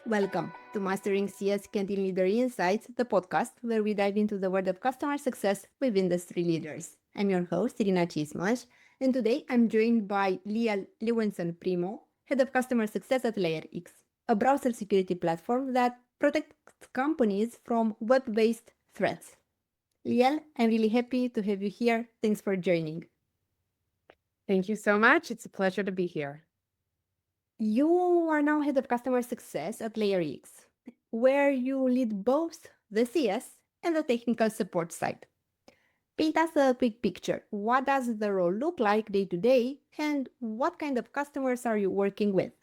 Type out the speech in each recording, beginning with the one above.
Welcome to Mastering CS Candid Leader Insights, the podcast where we dive into the world of customer success with industry leaders. I'm your host, Irina Cismas, and today I'm joined by Lee-El Lewinsohn Primo, Head of Customer Success at LayerX, a browser security platform that protects companies from web-based threats. Lee-El, I'm really happy to have you here. Thanks for joining. Thank you so much. It's a pleasure to be here. You are now Head of Customer Success at LayerX, where you lead both the CS and the technical support side. Paint us a quick picture. What does the role look like day to day, and what kind of customers are you working with?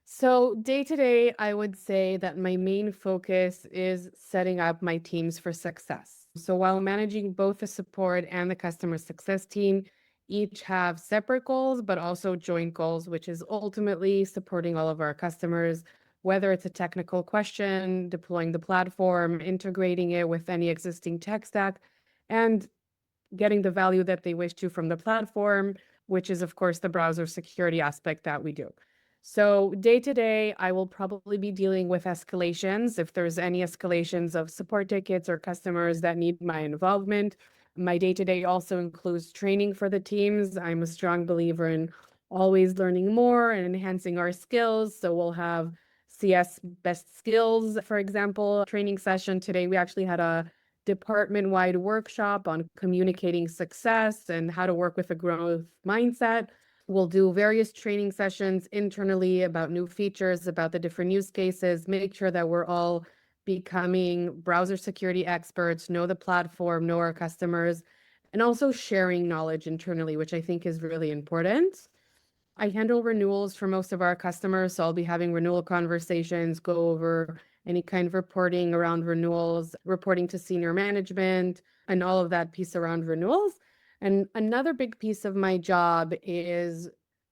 So, day to day, I would say that my main focus is setting up my teams for success. So, while managing both the support and the customer success team, each have separate goals, but also joint goals, which is ultimately supporting all of our customers, whether it's a technical question, deploying the platform, integrating it with any existing tech stack, and getting the value that they wish to from the platform, which is, of course, the browser security aspect that we do. So day to day, I will probably be dealing with escalations. If there's any escalations of support tickets or customers that need my involvement, my day to day also includes training for the teams. I'm a strong believer in always learning more and enhancing our skills. So we'll have CS best skills, for example, training session. Today, we actually had a department-wide workshop on communicating success and how to work with a growth mindset. We'll do various training sessions internally about new features, about the different use cases, make sure that we're all becoming browser security experts, know the platform, know our customers, and also sharing knowledge internally, which I think is really important. I handle renewals for most of our customers, so I'll be having renewal conversations, go over any kind of reporting around renewals, reporting to senior management, and all of that piece around renewals. And another big piece of my job is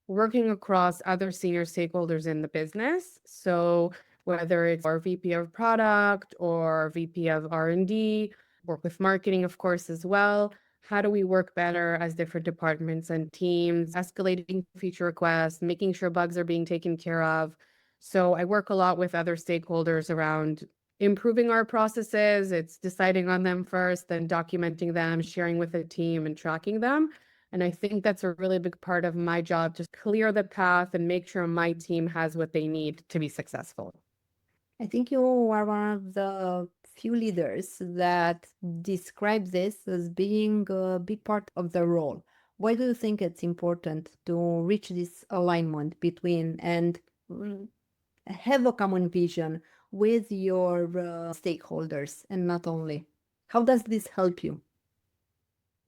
working across other senior stakeholders in the business. So whether it's our VP of product or VP of R&D, work with marketing, of course, as well. How do we work better as different departments and teams, escalating feature requests, making sure bugs are being taken care of. So I work a lot with other stakeholders around improving our processes. It's deciding on them first, then documenting them, sharing with the team and tracking them. And I think that's a really big part of my job, just clear the path and make sure my team has what they need to be successful. I think you are one of the few leaders that describe this as being a big part of the role. Why do you think it's important to reach this alignment between and have a common vision with your stakeholders and not only? How does this help you?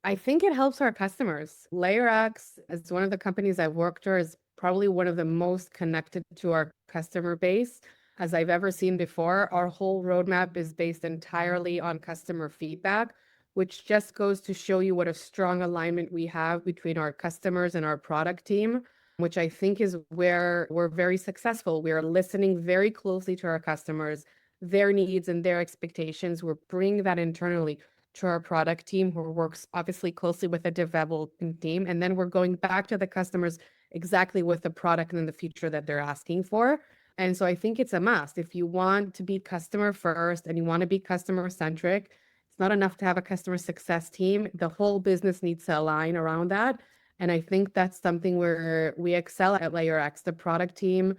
I think it helps our customers. LayerX, as one of the companies I've worked for, is probably one of the most connected to our customer base as I've ever seen before. Our whole roadmap is based entirely on customer feedback, which just goes to show you what a strong alignment we have between our customers and our product team, which I think is where we're very successful. We are listening very closely to our customers, their needs and their expectations. We're bringing that internally to our product team, who works obviously closely with the development team. And then we're going back to the customers exactly with the product and the feature that they're asking for. And so I think it's a must. If you want to be customer first and you want to be customer centric, it's not enough to have a customer success team. The whole business needs to align around that. And I think that's something where we excel at LayerX. The product team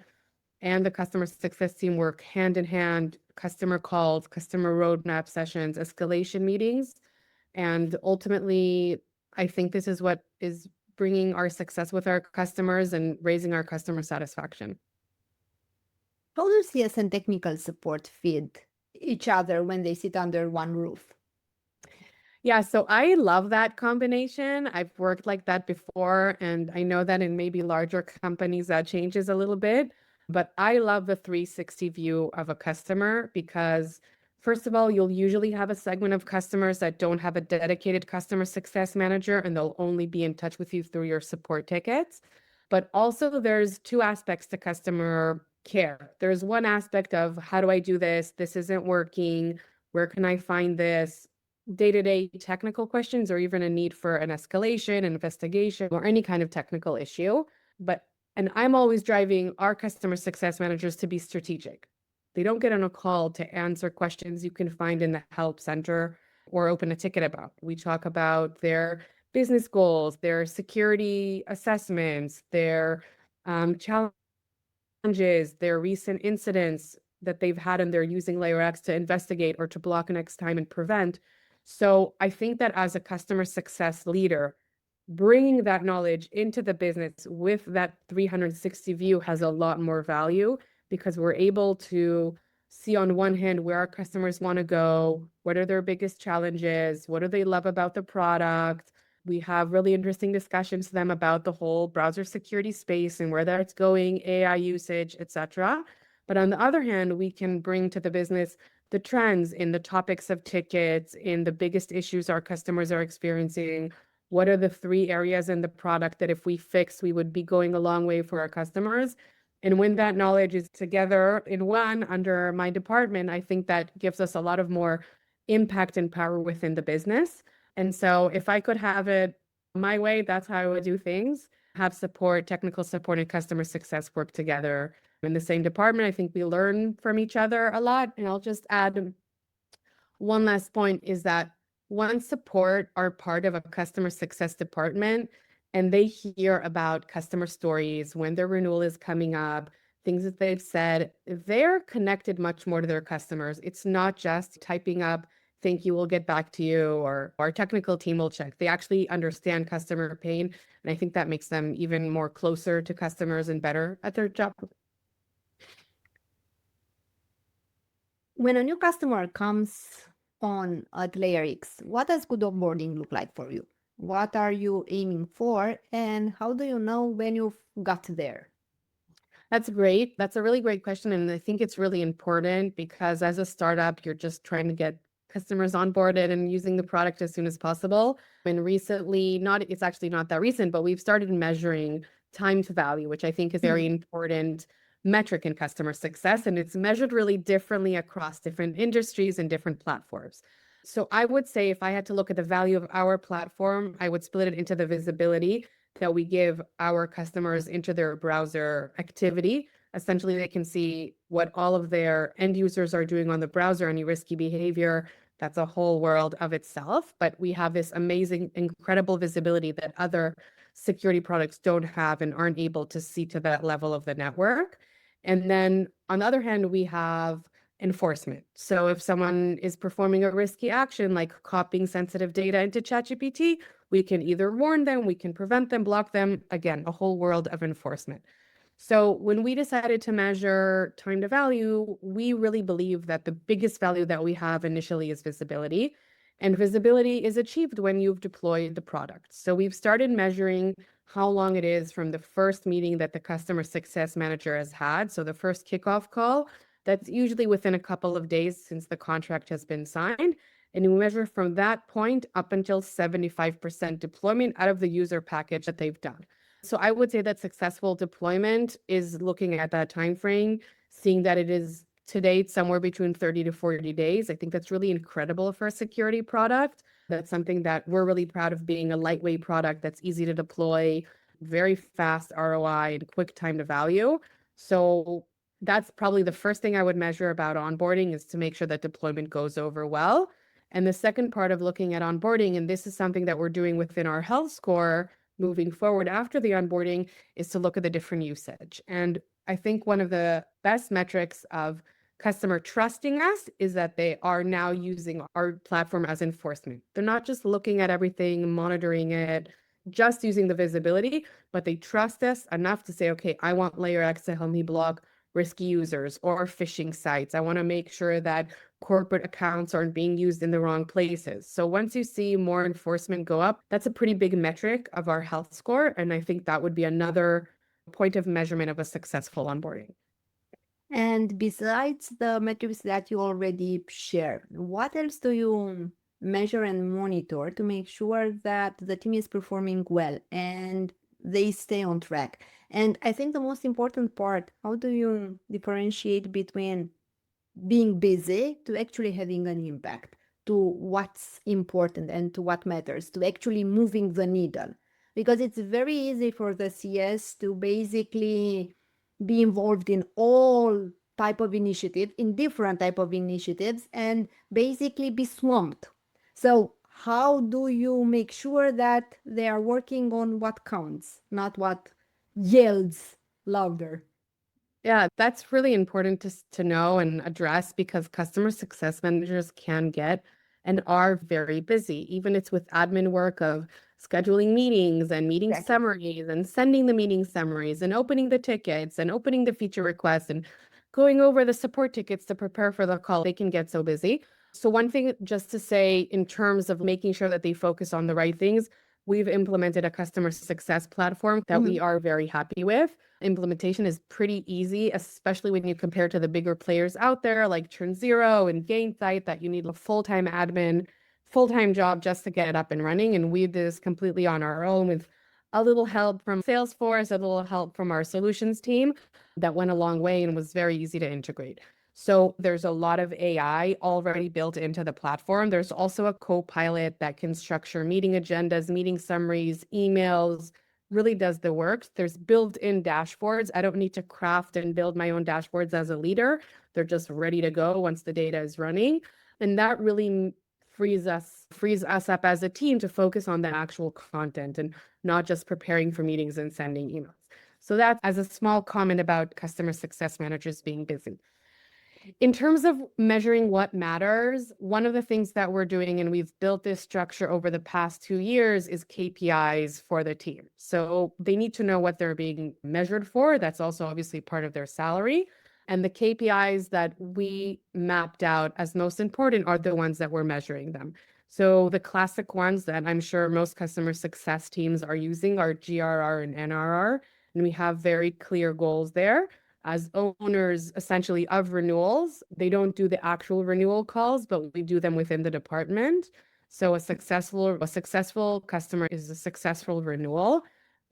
and the customer success team work hand in hand, customer calls, customer roadmap sessions, escalation meetings. And ultimately, I think this is what is bringing our success with our customers and raising our customer satisfaction. How do CS and technical support feed each other when they sit under one roof? Yeah, so I love that combination. I've worked like that before, and I know that in maybe larger companies that changes a little bit. But I love the 360 view of a customer because, first of all, you'll usually have a segment of customers that don't have a dedicated customer success manager, and they'll only be in touch with you through your support tickets. But also, there's two aspects to customer care. There's one aspect of how do I do this? This isn't working. Where can I find this? Day-to-day technical questions or even a need for an escalation, investigation, or any kind of technical issue. But And I'm always driving our customer success managers to be strategic. They don't get on a call to answer questions you can find in the help center or open a ticket about. We talk about their business goals, their security assessments, their challenges, their recent incidents that they've had, and they're using LayerX to investigate or to block next time and prevent. So I think that as a customer success leader, bringing that knowledge into the business with that 360 view has a lot more value, because we're able to see on one hand where our customers want to go, what are their biggest challenges, what do they love about the product. We have really interesting discussions to them about the whole browser security space and where that's going, AI usage, etc. But on the other hand, we can bring to the business the trends in the topics of tickets, in the biggest issues our customers are experiencing. What are the 3 areas in the product that if we fix, we would be going a long way for our customers? And when that knowledge is together in one under my department, I think that gives us a lot of more impact and power within the business. And so if I could have it my way, that's how I would do things. Have support, technical support, and customer success work together in the same department. I think we learn from each other a lot. And I'll just add one last point is that once support are part of a customer success department and they hear about customer stories, when their renewal is coming up, things that they've said, they're connected much more to their customers. It's not just typing up, thank you, we'll get back to you, or our technical team will check. They actually understand customer pain. And I think that makes them even more closer to customers and better at their job. When a new customer comes on at LayerX, what does good onboarding look like for you? What are you aiming for, and how do you know when you've got there? That's great. That's a really great question. And I think it's really important because as a startup, you're just trying to get customers onboarded and using the product as soon as possible. And recently, it's actually not that recent, but we've started measuring time to value, which I think is a very important metric in customer success. And it's measured really differently across different industries and different platforms. So I would say if I had to look at the value of our platform, I would split it into the visibility that we give our customers into their browser activity. Essentially, they can see what all of their end users are doing on the browser, any risky behavior. That's a whole world of itself. But we have this amazing, incredible visibility that other security products don't have and aren't able to see to that level of the network. And then on the other hand, we have enforcement. So if someone is performing a risky action like copying sensitive data into ChatGPT, we can either warn them, we can prevent them, block them. Again, a whole world of enforcement. So when we decided to measure time to value, we really believe that the biggest value that we have initially is visibility. And visibility is achieved when you've deployed the product. So we've started measuring how long it is from the first meeting that the customer success manager has had. So the first kickoff call, that's usually within a couple of days since the contract has been signed. And we measure from that point up until 75% deployment out of the user package that they've done. So I would say that successful deployment is looking at that time frame, seeing that it is to date somewhere between 30 to 40 days. I think that's really incredible for a security product. That's something that we're really proud of, being a lightweight product that's easy to deploy, very fast ROI, and quick time to value. So that's probably the first thing I would measure about onboarding, is to make sure that deployment goes over well. And the second part of looking at onboarding, and this is something that we're doing within our health score moving forward after the onboarding, is to look at the different usage. And I think one of the best metrics of customer trusting us is that they are now using our platform as enforcement. They're not just looking at everything, monitoring it, just using the visibility, but they trust us enough to say, okay, I want LayerX to help me block risky users or phishing sites. I want to make sure that corporate accounts aren't being used in the wrong places. So once you see more enforcement go up, that's a pretty big metric of our health score. And I think that would be another point of measurement of a successful onboarding. And besides the metrics that you already shared, what else do you measure and monitor to make sure that the team is performing well and they stay on track? And I think the most important part, how do you differentiate between being busy to actually having an impact, to what's important and to what matters, to actually moving the needle? because it's very easy for the CS to basically be involved in all type of initiative, in different type of initiatives, and basically be swamped. So how do you make sure that they are working on what counts, not what yells louder? Yeah, that's really important to know and address because customer success managers can get and are very busy. Even it's with admin work of scheduling meetings and meeting Exactly. summaries and sending the meeting summaries and opening the tickets and opening the feature requests and going over the support tickets to prepare for the call. They can get so busy. So one thing just to say in terms of making sure that they focus on the right things, we've implemented a customer success platform that we are very happy with. Implementation is pretty easy, especially when you compare to the bigger players out there like ChurnZero and Gainsight that you need a full-time admin, full-time job just to get it up and running. And we did this completely on our own with a little help from Salesforce, a little help from our solutions team that went a long way and was very easy to integrate. So there's a lot of AI already built into the platform. There's also a co-pilot that can structure meeting agendas, meeting summaries, emails, really does the work. There's built-in dashboards. I don't need to craft and build my own dashboards as a leader. They're just ready to go once the data is running. And that really frees us up as a team to focus on the actual content and not just preparing for meetings and sending emails. So that's as a small comment about customer success managers being busy. In terms of measuring what matters, one of the things that we're doing, and we've built this structure over the past 2 years, is KPIs for the team. So they need to know what they're being measured for. That's also obviously part of their salary. And the KPIs that we mapped out as most important are the ones that we're measuring them. So the classic ones that I'm sure most customer success teams are using are GRR and NRR. And we have very clear goals there as owners essentially of renewals. They don't do the actual renewal calls, but we do them within the department. So a successful customer is a successful renewal.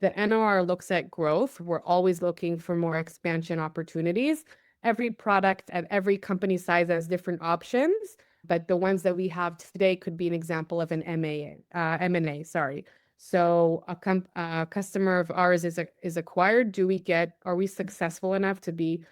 The NOR looks at growth. We're always looking for more expansion opportunities. Every product at every company size has different options, but the ones that we have today could be an example of an M&A, sorry. So a customer of ours is acquired. Are we successful enough to be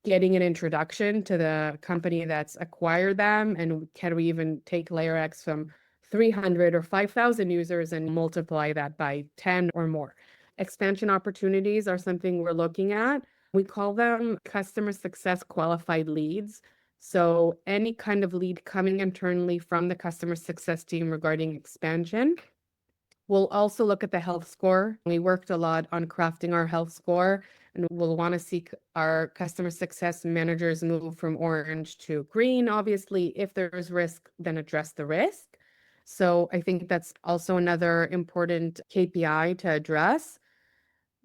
getting an introduction to the company that's acquired them? And can we even take LayerX from 300 or 5,000 users and multiply that by 10 or more? Expansion opportunities are something we're looking at. We call them customer success qualified leads. So any kind of lead coming internally from the customer success team regarding expansion. We'll also look at the health score. We worked a lot on crafting our health score, and we'll want to see our customer success managers move from orange to green. Obviously, if there's risk, then address the risk. So I think that's also another important KPI to address.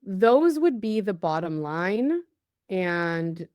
Those would be the bottom line. And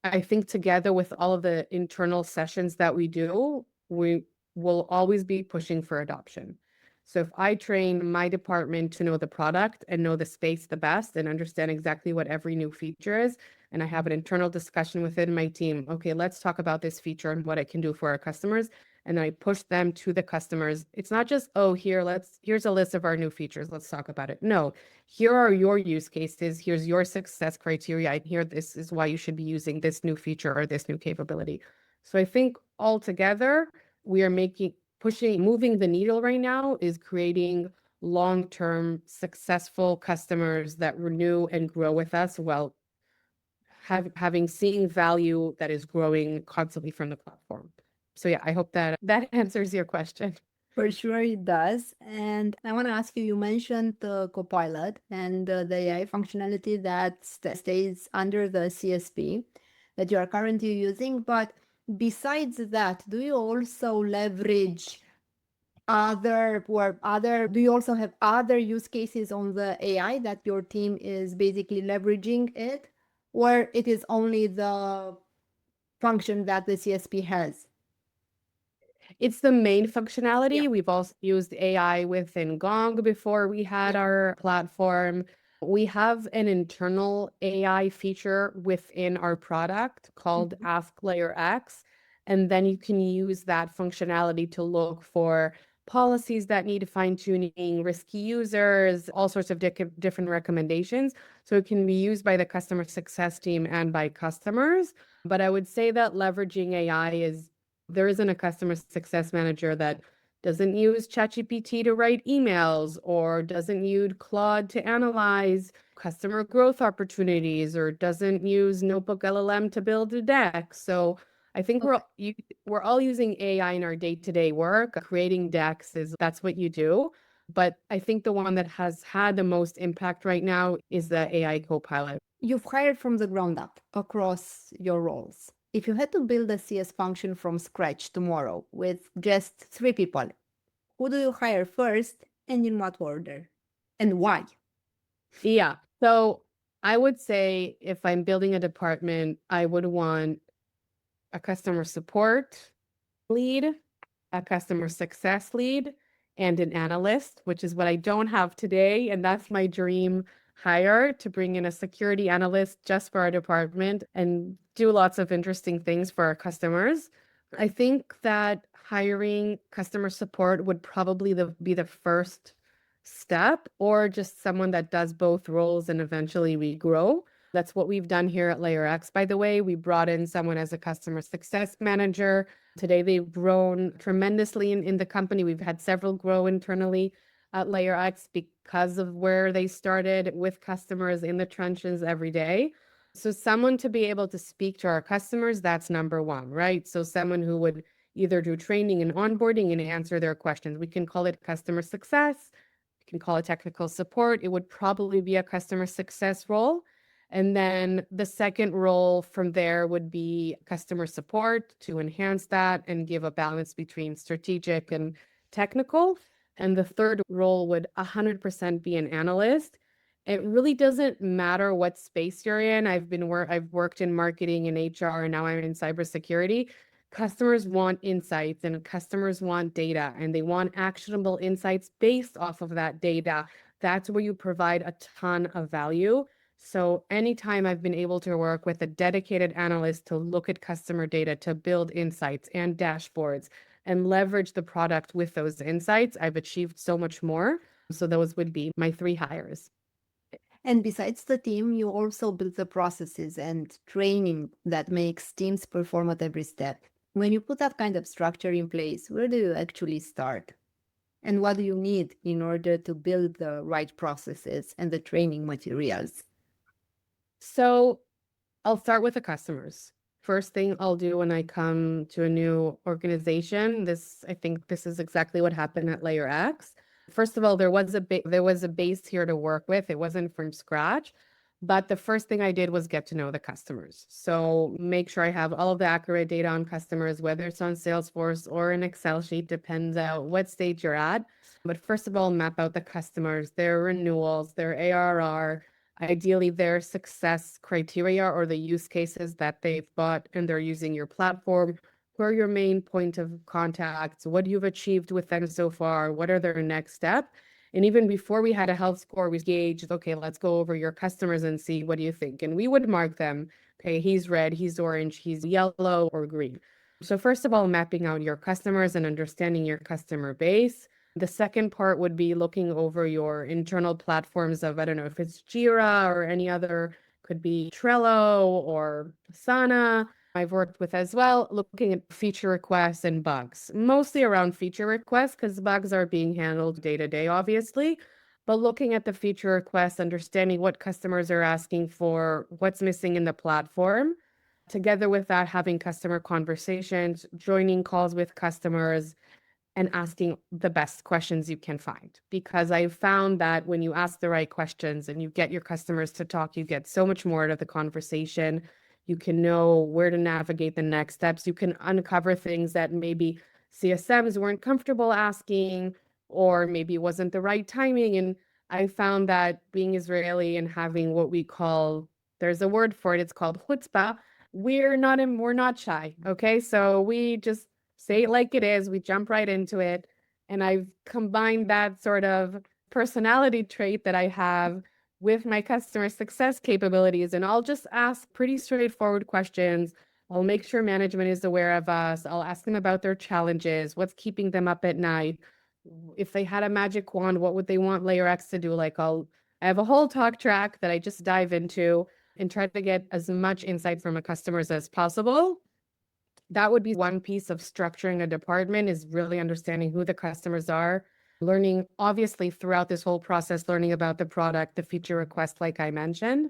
I think together with all of the internal sessions that we do, we will always be pushing for adoption. So if I train my department to know the product and know the space the best and understand exactly what every new feature is, and I have an internal discussion within my team, okay, let's talk about this feature and what it can do for our customers. And then I push them to the customers. It's not just, oh, here's a list of our new features. Let's talk about it. No, here are your use cases. Here's your success criteria. And here, this is why you should be using this new feature or this new capability. So I think altogether, we are moving the needle right now is creating long-term successful customers that renew and grow with us while having seeing value that is growing constantly from the platform. So yeah, I hope that answers your question. For sure it does. And I want to ask you, you mentioned the Copilot and the AI functionality that stays under the CSP that you are currently using. But besides that, do you also leverage do you also have other use cases on the AI that your team is basically leveraging it? Or it is only the function that the CSP has? It's the main Yeah. functionality. We've also used AI within Gong before we had our platform. We have an internal AI feature within our product called Mhm. Ask LayerX. And then you can use that functionality to look for policies that need fine tuning, risky users, all sorts of different recommendations. So it can be used by the customer success team and by customers. But I would say that leveraging AI there isn't a customer success manager that doesn't use ChatGPT to write emails or doesn't use Claude to analyze customer growth opportunities or doesn't use Notebook LLM to build a deck. So I think we're all using AI in our day-to-day work. Creating decks that's what you do. But I think the one that has had the most impact right now is the AI Copilot. You've hired from the ground up across your roles. If you had to build a CS function from scratch tomorrow with just 3 people, who do you hire first and in what order? And why? Yeah. So I would say if I'm building a department, I would want a customer support lead, a customer success lead, and an analyst, which is what I don't have today. And that's my dream hire, to bring in a security analyst just for our department and do lots of interesting things for our customers. I think that hiring customer support would probably be the first step, or just someone that does both roles and eventually we grow. That's what we've done here at LayerX, by the way. We brought in someone as a customer success manager. Today, they've grown tremendously in the company. We've had several grow internally at LayerX because of where they started with customers in the trenches every day. So someone to be able to speak to our customers, that's number one, right? So someone who would either do training and onboarding and answer their questions. We can call it customer success. We can call it technical support. It would probably be a customer success role. And then the second role from there would be customer support to enhance that and give a balance between strategic and technical. And the third role would 100% be an analyst. It really doesn't matter what space you're in. I've worked in marketing and HR, and now I'm in cybersecurity. Customers want insights and customers want data, and they want actionable insights based off of that data. That's where you provide a ton of value. So anytime I've been able to work with a dedicated analyst to look at customer data, to build insights and dashboards and leverage the product with those insights, I've achieved so much more. So those would be my 3 hires. And besides the team, you also build the processes and training that makes teams perform at every step. When you put that kind of structure in place, where do you actually start? And what do you need in order to build the right processes and the training materials? So I'll start with the customers. First thing I'll do when I come to a new organization, I think this is exactly what happened at LayerX. First of all, there was a base here to work with. It wasn't from scratch, but the first thing I did was get to know the customers. So make sure I have all of the accurate data on customers, whether it's on Salesforce or an Excel sheet, depends on what stage you're at. But first of all, map out the customers, their renewals, their ARR, ideally their success criteria or the use cases that they've bought and they're using your platform. Who are your main point of contacts? What you've achieved with them so far? What are their next step? And even before we had a health score, we gauged, okay, let's go over your customers and see, what do you think? And we would mark them. Okay, he's red, he's orange, he's yellow or green. So first of all, mapping out your customers and understanding your customer base. The second part would be looking over your internal platforms of, I don't know if it's Jira or any other, could be Trello or Asana. I've worked with as well, looking at feature requests and bugs, mostly around feature requests because bugs are being handled day to day, obviously. But looking at the feature requests, understanding what customers are asking for, what's missing in the platform. Together with that, having customer conversations, joining calls with customers, and asking the best questions you can find. Because I've found that when you ask the right questions and you get your customers to talk, you get so much more out of the conversation. You can know where to navigate the next steps. You can uncover things that maybe CSMs weren't comfortable asking, or maybe it wasn't the right timing. And I found that being Israeli and having what we call, there's a word for it, it's called chutzpah. We're not shy. Okay. So we just say it like it is. We jump right into it. And I've combined that sort of personality trait that I have with my customer success capabilities. And I'll just ask pretty straightforward questions. I'll make sure management is aware of us. I'll ask them about their challenges, what's keeping them up at night. If they had a magic wand, what would they want LayerX to do? I have a whole talk track that I just dive into and try to get as much insight from a customers as possible. That would be one piece of structuring a department, is really understanding who the customers are, learning, obviously, throughout this whole process, learning about the product, the feature request, like I mentioned.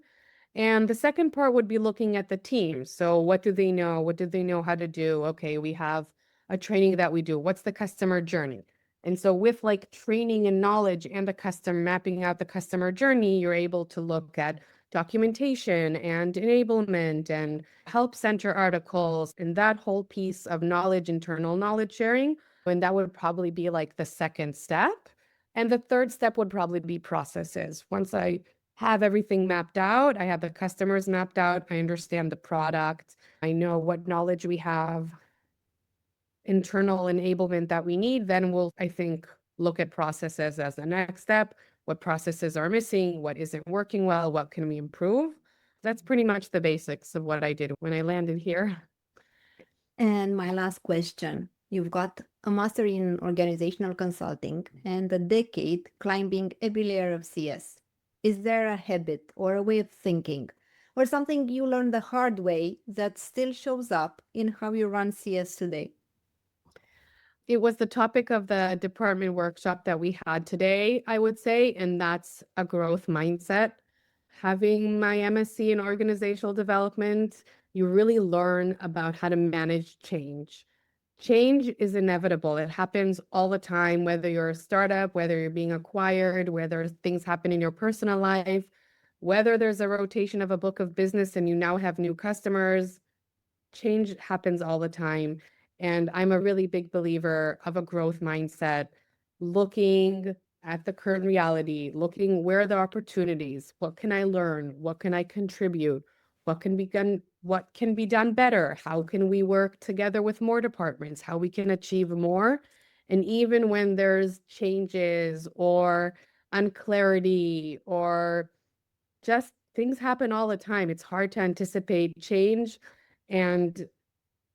And the second part would be looking at the team. So what do they know? What do they know how to do? Okay, we have a training that we do. What's the customer journey? And so with like training and knowledge and the custom mapping out the customer journey, you're able to look at documentation and enablement and help center articles and that whole piece of knowledge, internal knowledge sharing. And that would probably be like the second step. And the third step would probably be processes. Once I have everything mapped out, I have the customers mapped out, I understand the product, I know what knowledge we have, internal enablement that we need, then we'll, I think, look at processes as the next step. What processes are missing? What isn't working well? What can we improve? That's pretty much the basics of what I did when I landed here. And my last question. You've got a master in organizational consulting and a decade climbing every layer of CS. Is there a habit or a way of thinking or something you learned the hard way that still shows up in how you run CS today? It was the topic of the department workshop that we had today, I would say, and that's a growth mindset. Having my MSc in organizational development, you really learn about how to manage change. Change is inevitable. It happens all the time, whether you're a startup, whether you're being acquired, whether things happen in your personal life, whether there's a rotation of a book of business and you now have new customers. Change happens all the time. And I'm a really big believer of a growth mindset, looking at the current reality, looking where are the opportunities, what can I learn, what can I contribute, what can be done better, how can we work together with more departments, how we can achieve more. And even when there's changes or unclarity or just things happen all the time, it's hard to anticipate change. And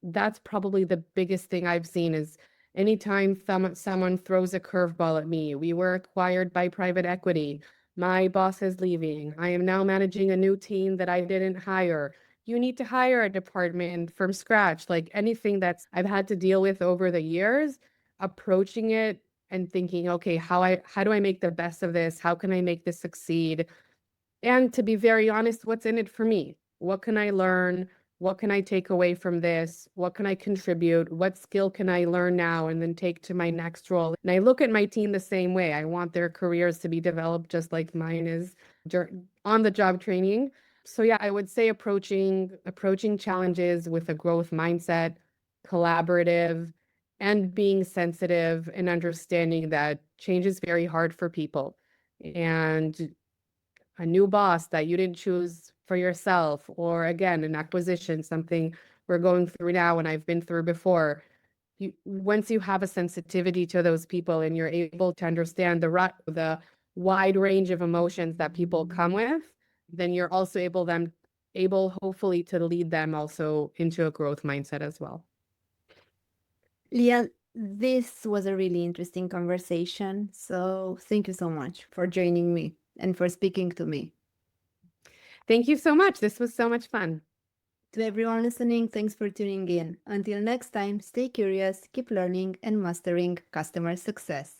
that's probably the biggest thing I've seen is anytime someone throws a curveball at me. We were acquired by private equity. My boss is leaving. I am now managing a new team that I didn't hire. You need to hire a department from scratch. Like anything that's I've had to deal with over the years, approaching it and thinking, okay, how do I make the best of this? How can I make this succeed? And to be very honest, what's in it for me? What can I learn? What can I take away from this? What can I contribute? What skill can I learn now and then take to my next role? And I look at my team the same way. I want their careers to be developed just like mine is on the job training. So yeah, I would say approaching challenges with a growth mindset, collaborative, and being sensitive and understanding that change is very hard for people. And a new boss that you didn't choose for yourself, or again, an acquisition, something we're going through now and I've been through before. Once you have a sensitivity to those people and you're able to understand the wide range of emotions that people come with, then you're also able hopefully to lead them also into a growth mindset as well. Leah, this was a really interesting conversation. So thank you so much for joining me and for speaking to me. Thank you so much. This was so much fun. To everyone listening, thanks for tuning in. Until next time, stay curious, keep learning, and mastering customer success.